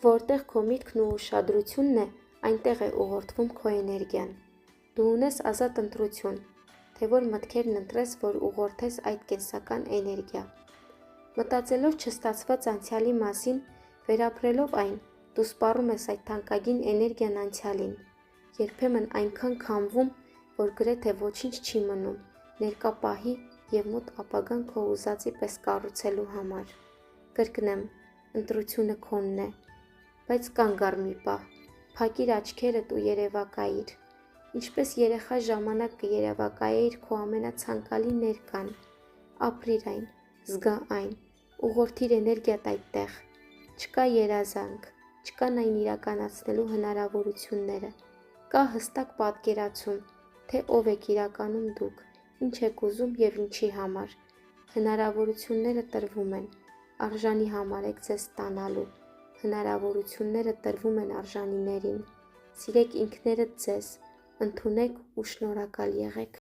Որտեղ քո միտքն ու ուշադրությունն է, այնտեղ է ուղղորդվում քո էներգիան։ Դու ունես ազատ ընտրություն, թե որ մտքերն ընտրես, որ ուղղորդես այդ կենսական էներգիա։ Մտածելով չստացված անցյալի մասին, վերապրելով այն, դու սպառում ես այդ թանկագին էներգիան անցյալին, երբեմն այնքան քամվում, որ գրեթե ոչինչ չի մնում ներկա պահի և մոտ ապագան քո ուզածի պես կառուցելու համար։ Կրկնեմ, ընտրությունը քոնն է, բայց կանգ առ մի պահ, փակիր աչքերդ ու երևակայիր, ինչպես երեխա ժամանակ կերևակայեիր քո ամենացանկալի ներկան, ապրիր այն, զգա այն, ուղղորդիր էներգիատ այդտեղ, չկա երազանք, չկան այն իրականացնելու հնարավորությունները, կա հստակ պատկերացում, թե ով եք իրականում դուք, ինչ եք ուզում և ինչի համար, հնարավորությունները տրվում են, արժանի համարեք ձեզ ստանալու, հնարավորությունները տրվում են արժանիներին, սիրեք ինքներդ ձեզ, ընդունեք ու շնորհակալ եղեք։